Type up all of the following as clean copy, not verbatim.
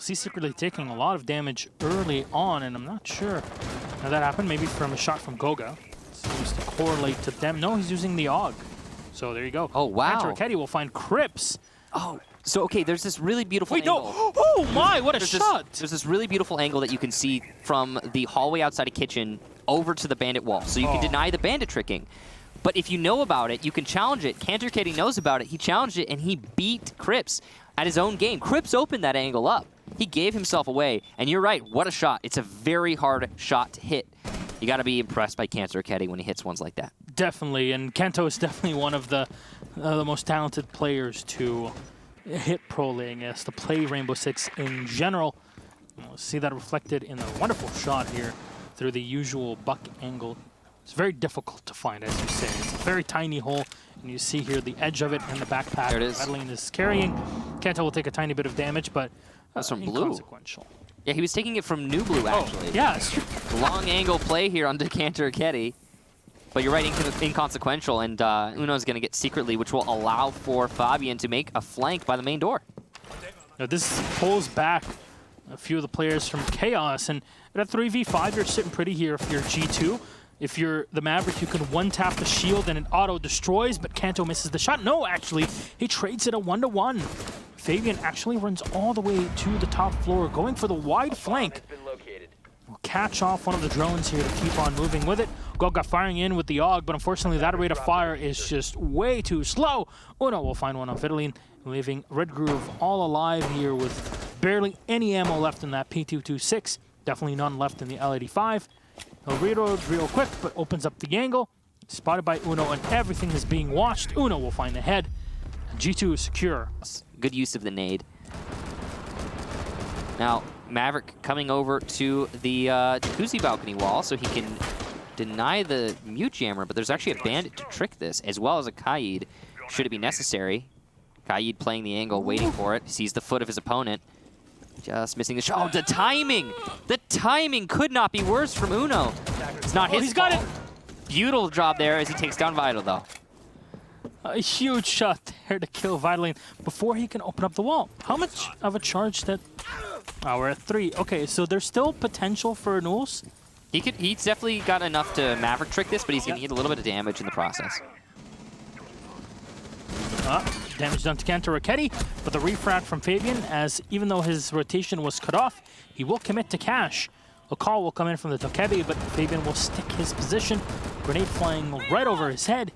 he's secretly taking a lot of damage early on, and I'm not sure how that happened. Maybe from a shot from Goga. Seems to correlate to them. No, he's using the AUG. So there you go. Oh, wow. Raketti will find Crips. Oh, so okay, there's this really beautiful Wait, angle. no! Oh my, what a shot! There's this really beautiful angle that you can see from the hallway outside of kitchen over to the bandit wall. So you can deny the bandit tricking. But if you know about it, you can challenge it. Raketti knows about it. He challenged it, and he beat Crips at his own game. Crips opened that angle up. He gave himself away, and you're right, what a shot. It's a very hard shot to hit. You got to be impressed by Raketti when he hits ones like that. Definitely, and Kento is definitely one of the most talented players to hit pro lane, yes, to play Rainbow Six in general. We'll see that reflected in the wonderful shot here through the usual buck angle. It's very difficult to find, as you say. It's a very tiny hole, and you see here the edge of it in the backpack. There it is. Adeline is carrying. Kento will take a tiny bit of damage, but that's from blue. Inconsequential. Yeah, he was taking it from new blue, actually. Yeah, it's true. Long angle play here on Raketti. But you're right, inconsequential, and Uno's going to get secretly, which will allow for Fabian to make a flank by the main door. Now this pulls back a few of the players from Chaos, and at 3v5, you're sitting pretty here if you're G2. If you're the Maverick, you can one-tap the shield and it auto-destroys, but Kento misses the shot. No, actually, he trades it a 1-to-1. Fabian actually runs all the way to the top floor, going for the wide flank. Will catch off one of the drones here to keep on moving with it. Goga firing in with the AUG, but unfortunately that rate of fire is just way too slow. Uno will find one on Vitaline, leaving Red Groove all alive here with barely any ammo left in that P226. Definitely none left in the L85. He'll reload real quick, but opens up the angle. Spotted by Uno, and everything is being watched. Uno will find the head. G2 is secure. Good use of the nade. Now, Maverick coming over to the jacuzzi balcony wall so he can deny the mute jammer, but there's actually a bandit to trick this, as well as a Kaid, should it be necessary. Kaid playing the angle, waiting for it, sees the foot of his opponent. Just missing the shot. Oh, the timing! The timing could not be worse from Uno. It's not his he's got fault. it! Beautiful job there as he takes down Vital, though. A huge shot there to kill Vitaline before he can open up the wall. How much of a charge that... Oh, we're at 3. Okay, so there's still potential for Nules. He's definitely got enough to Maverick trick this, but he's going to get a little bit of damage in the process. Damage done to Kento Raketti, but the refract from Fabian, as even though his rotation was cut off, he will commit to cash. A call will come in from the Tokebi, but Fabian will stick his position. Grenade flying right over his head.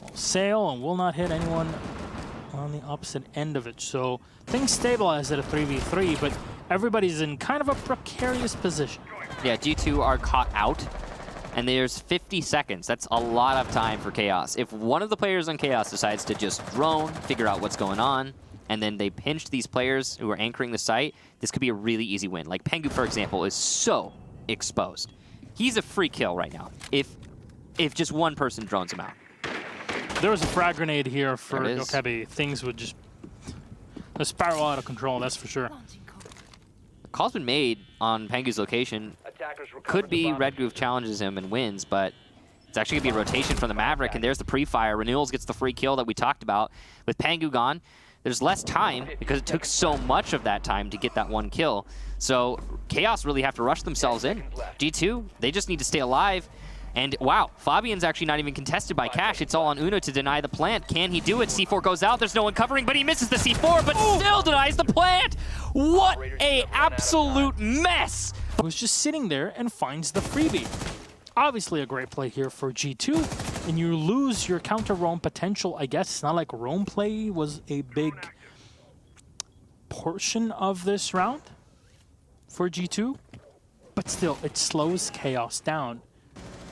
Will sail and will not hit anyone on the opposite end of it. So things stabilize at a 3v3, but everybody's in kind of a precarious position. Yeah, G2 are caught out, and there's 50 seconds. That's a lot of time for Chaos. If one of the players on Chaos decides to just drone, figure out what's going on, and then they pinch these players who are anchoring the site, this could be a really easy win. Like Pengu, for example, is so exposed. He's a free kill right now if just one person drones him out. There was a frag grenade here for Tokebi. Things would just spiral out of control, that's for sure. The call's been made on Pengu's location. Could be Red Groove challenges him and wins, but it's actually going to be a rotation from the Maverick, and there's the pre-fire. Renewals gets the free kill that we talked about. With Pengu gone, there's less time because it took so much of that time to get that one kill. So Chaos really have to rush themselves in. G2, they just need to stay alive. And wow, Fabian's actually not even contested by Cash. It's all on Uno to deny the plant. Can he do it? C4 goes out. There's no one covering, but he misses the C4, but still denies the plant. What a absolute mess. Who's just sitting there and finds the freebie. Obviously a great play here for G2, and you lose your counter roam potential, I guess. It's not like roam play was a big portion of this round for G2, but still, it slows Chaos down.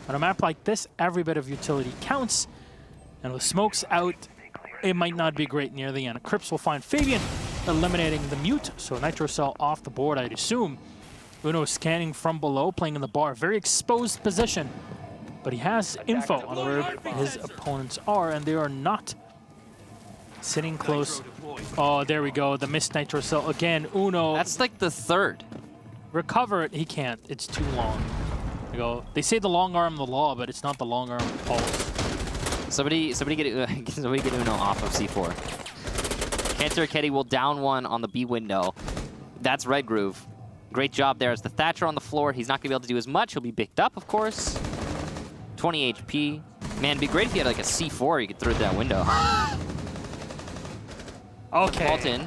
On a map like this, every bit of utility counts, and with smokes out, it might not be great near the end. Crips will find Fabian, eliminating the mute, so Nitro Cell off the board, I'd assume. Uno scanning from below, playing in the bar, very exposed position, but he has info on where his opponents are, and they are not sitting close. Oh, there we go, the missed Nitro Cell again. Uno. That's like the third. Recover it, he can't, it's too long. They say the long arm of the law, but it's not the long arm of the pulse. Somebody get Uno off of C4. Raketti will down one on the B window. That's Red Groove. Great job there as the Thatcher on the floor. He's not going to be able to do as much. He'll be picked up, of course. 20 HP. Man, it'd be great if he had like a C4 you could throw through that window. Okay. Fault in.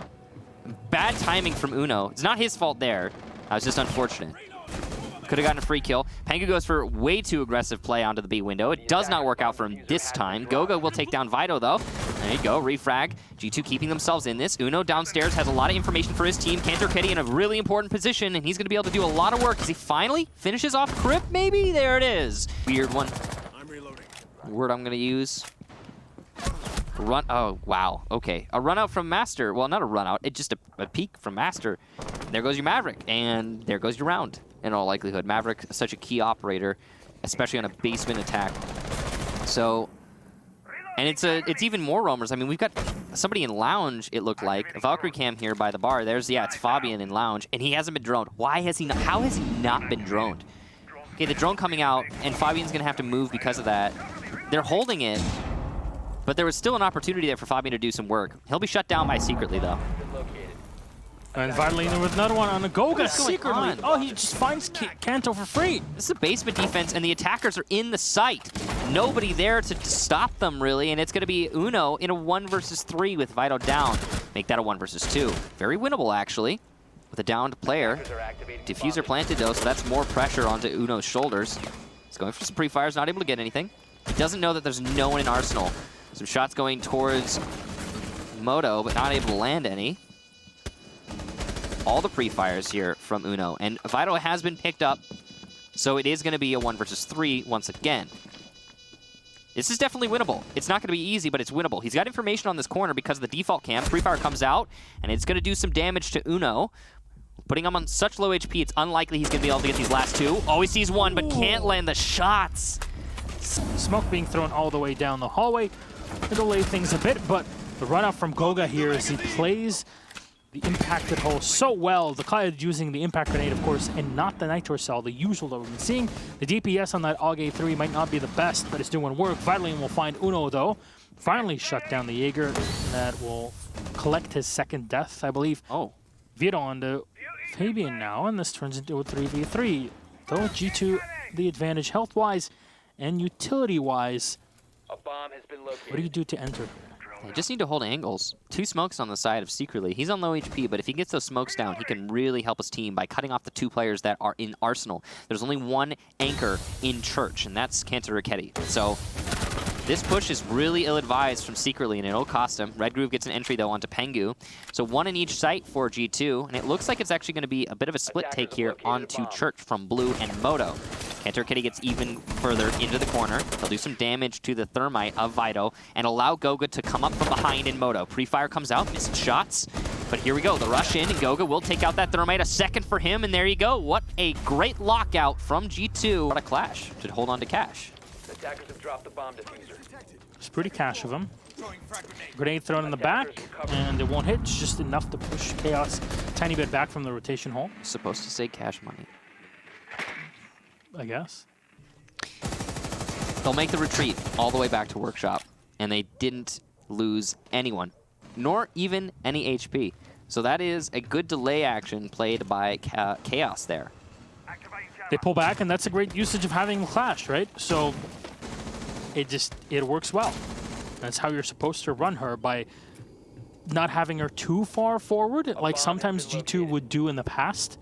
Bad timing from Uno. It's not his fault there. That was just unfortunate. Could have gotten a free kill. Pangu goes for way too aggressive play onto the B window. It does not work out for him this time. Goga will take down Vito, though. There you go, refrag. G2 keeping themselves in this. Uno downstairs has a lot of information for his team. Cantor Kitty in a really important position, and he's going to be able to do a lot of work as he finally finishes off Crypt, maybe? There it is. Weird one. I'm reloading. Word I'm going to use. Run. Oh, wow. Okay. A run out from Master. Well, not a run out. It's just a peek from Master. There goes your Maverick, and there goes your round. In all likelihood, Maverick is such a key operator, especially on a basement attack. So, and it's even more roamers. I mean, we've got somebody in lounge. It looked like a Valkyrie cam here by the bar. There's it's Fabian in lounge, and he hasn't been droned. Why has he not? How has he not been droned? Okay, the drone coming out, and Fabian's gonna have to move because of that. They're holding it, but there was still an opportunity there for Fabian to do some work. He'll be shut down by Secretly though. And Vitalina with another one on the Goga secretly. Oh, he just finds Kanto for free. This is a basement defense, and the attackers are in the site. Nobody there to stop them, really, and it's going to be Uno in a 1 versus 3 with Vito down. Make that a 1 versus 2. Very winnable, actually, with a downed player. Diffuser planted, though, so that's more pressure onto Uno's shoulders. He's going for some pre-fires, not able to get anything. He doesn't know that there's no one in Arsenal. Some shots going towards Moto, but not able to land any. All the pre-fires here from Uno, and Vito has been picked up, so it is going to be a 1 versus 3 once again. This is definitely winnable. It's not going to be easy, but it's winnable. He's got information on this corner because of the default camp. Pre-fire comes out, and it's going to do some damage to Uno. Putting him on such low HP, it's unlikely he's going to be able to get these last two. Oh, he sees one, but can't land the shots. Smoke being thrown all the way down the hallway. It'll delay things a bit, but the run-out from Goga here as he plays the impacted hole so well. The Clyde using the impact grenade, of course, and not the Nitro Cell, the usual that we've been seeing. The DPS on that AUG 3 might not be the best, but it's doing work. Vitalin will find Uno, though. Finally shut down the Jaeger. That will collect his second death, I believe. Oh. Vito on to Fabian now, and this turns into a 3v3. Though G2 the advantage health-wise and utility-wise. What do you do to enter? They just need to hold angles. 2 smokes on the side of Secretly. He's on low HP, but if he gets those smokes down, he can really help his team by cutting off the 2 players that are in Arsenal. There's only 1 anchor in Church, and that's Kantor Raketti. So this push is really ill-advised from Secretly, and it'll cost him. Red Groove gets an entry, though, onto Pangu. So 1 in each site for G2, and it looks like it's actually going to be a bit of a split take here onto Church from Blue and Moto. Kantor Kitty gets even further into the corner. He'll do some damage to the Thermite of Vito and allow Goga to come up from behind in Moto. Pre-fire comes out, missed shots, but here we go. The rush in, and Goga will take out that Thermite. A second for him, and there you go. What a great lockout from G2. What a clash to hold on to cash. The attackers have dropped the bomb diffuser. It's pretty cash of him. Grenade thrown in the back, and it won't hit. It's just enough to push Chaos a tiny bit back from the rotation hole. Supposed to say cash money. I guess. They'll make the retreat all the way back to Workshop, and they didn't lose anyone, nor even any HP. So that is a good delay action played by Chaos there. They pull back, and that's a great usage of having Clash, right? So it works well. That's how you're supposed to run her, by not having her too far forward, like sometimes G2 would do in the past.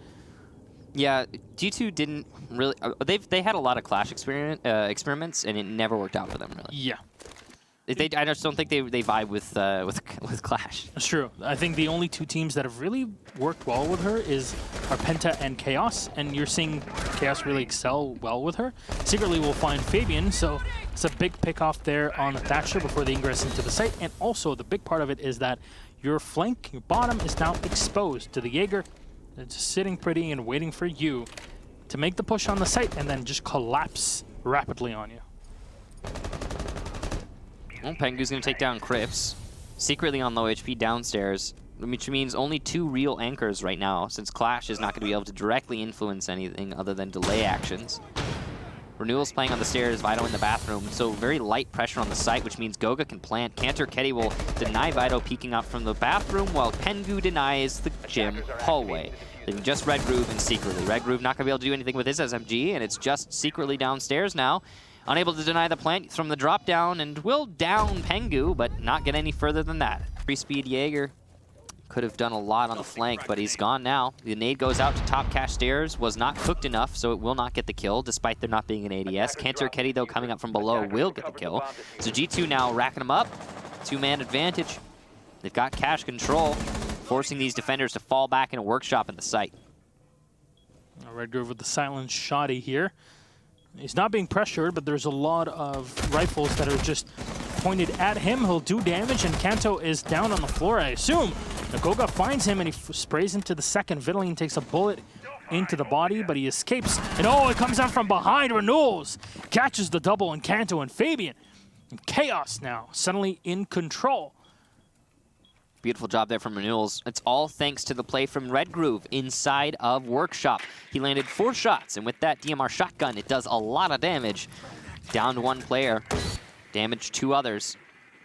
Yeah, G2 didn't really. They had a lot of Clash experiments, and it never worked out for them, really. Yeah. I just don't think they vibe with Clash. That's true. I think the only 2 teams that have really worked well with her are Penta and Chaos, and you're seeing Chaos really excel well with her. Secretly, we'll find Fabian, so it's a big pick off there on the Thatcher before they ingress into the site. And also, the big part of it is that your flank, your bottom, is now exposed to the Jaeger. It's just sitting pretty and waiting for you to make the push on the site and then just collapse rapidly on you. Well, Pengu's going to take down Crips. Secretly on low HP downstairs, which means only 2 real anchors right now, since Clash is not going to be able to directly influence anything other than delay actions. Renewal's playing on the stairs, Vito in the bathroom, so very light pressure on the site, which means Goga can plant. Cantor Ketty will deny Vito peeking out from the bathroom, while Pengu denies the gym hallway. Leaving just Red Groove and Secretly. Red Groove not going to be able to do anything with his SMG, and it's just Secretly downstairs now. Unable to deny the plant from the drop down, and will down Pengu, but not get any further than that. 3-speed Jaeger could have done a lot on the flank, but he's gone now. The nade goes out to top cache stairs, was not cooked enough, so it will not get the kill, despite there not being an ADS. Cantor Ketty, though, coming up from below, will get the kill. So G2 now racking them up. 2-man advantage. They've got cache control, forcing these defenders to fall back in a workshop in the site. Red Groove with the silent shoddy here. He's not being pressured, but there's a lot of rifles that are just pointed at him. He'll do damage, and Kanto is down on the floor, I assume. Goga finds him, and he sprays into the second. Vitalin takes a bullet into the body, but he escapes. And oh, it comes out from behind. Renewals catches the double on Kanto and Fabian. And CHAOS now suddenly in control. Beautiful job there from Renewals. It's all thanks to the play from Red Groove inside of Workshop. He landed 4 shots, and with that DMR shotgun, it does a lot of damage. Downed 1 player, damaged 2 others.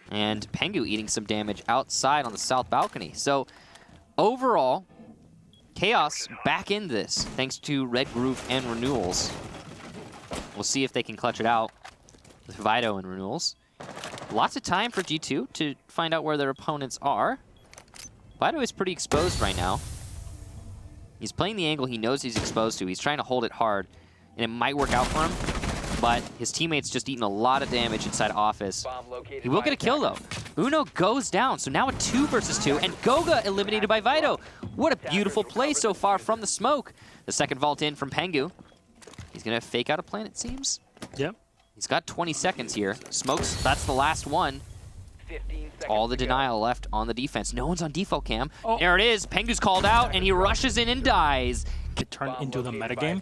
And Pengu eating some damage outside on the south balcony. So overall, CHAOS back in this, thanks to Red Groove and Renewals. We'll see if they can clutch it out with Vito and Renewals. Lots of time for G2 to find out where their opponents are. Vito is pretty exposed right now. He's playing the angle he knows he's exposed to. He's trying to hold it hard, and it might work out for him. But his teammate's just eating a lot of damage inside office. He will get a kill, though. Uno goes down, so now a 2 versus 2, and Goga eliminated by Vito. What a beautiful play so far from the smoke. The second vault in from Pengu. He's going to fake out a plant, it seems. Yep. He's got 20 seconds here. Smokes, that's the last one. All the denial left on the defense. No one's on default cam. Oh. There it is. Pengu's called out, and he rushes in and dies. Could turn into the metagame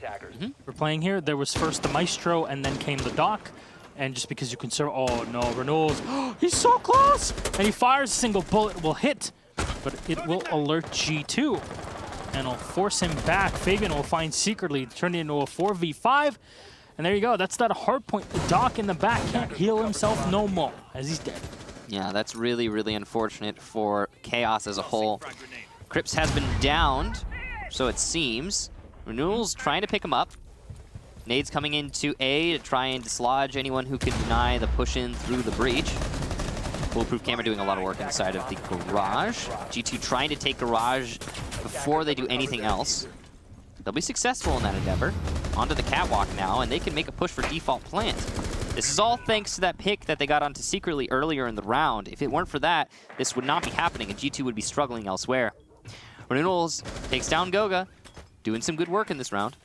we're playing here. There was first the Maestro, and then came the Doc. And just because you consider, oh no, Renewals, he's so close! And he fires a single bullet, will hit, but it will alert G2. And it'll force him back. Fabian will find Secretly, turn it into a 4v5. And there you go, that's that hard point. The Doc in the back can't heal himself no more, as he's dead. Yeah, that's really, really unfortunate for CHAOS as a whole. Crips has been downed, so it seems. Renewal's trying to pick him up. Nades coming into A to try and dislodge anyone who can deny the push-in through the breach. Bulletproof Camera doing a lot of work inside of the garage. G2 trying to take garage before they do anything else. They'll be successful in that endeavor. Onto the catwalk now, and they can make a push for default plant. This is all thanks to that pick that they got onto Secretly earlier in the round. If it weren't for that, this would not be happening, and G2 would be struggling elsewhere. Renewals takes down Goga, doing some good work in this round.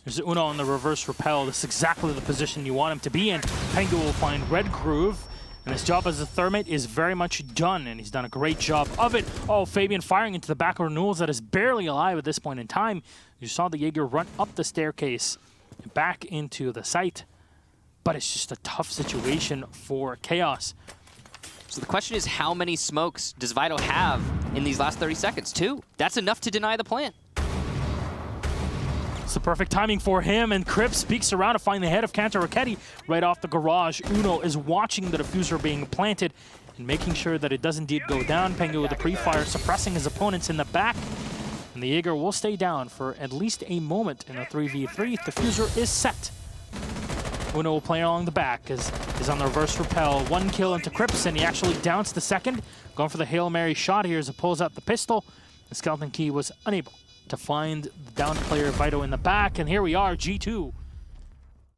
There's Uno on the reverse rappel. This is exactly the position you want him to be in. Pengu will find Red Groove, and his job as a thermite is very much done, and he's done a great job of it. Oh, Fabian firing into the back of Renewals that is barely alive at this point in time. You saw the Jaeger run up the staircase and back into the site, but it's just a tough situation for CHAOS. So the question is, how many smokes does Vito have in these last 30 seconds? 2. That's enough to deny the plant. It's the perfect timing for him, and Crips peeks around to find the head of Cantor Raketti right off the garage. Uno is watching the diffuser being planted and making sure that it does indeed go down. Pengu with the pre-fire suppressing his opponents in the back. And the Jaeger will stay down for at least a moment in a 3v3. Diffuser is set. Uno will play along the back as he's on the reverse rappel. 1 kill into Crips, and he actually downs the second. Going for the Hail Mary shot here as he pulls out the pistol. The Skeleton Key was unable to find the downed player Vito in the back, and here we are, G2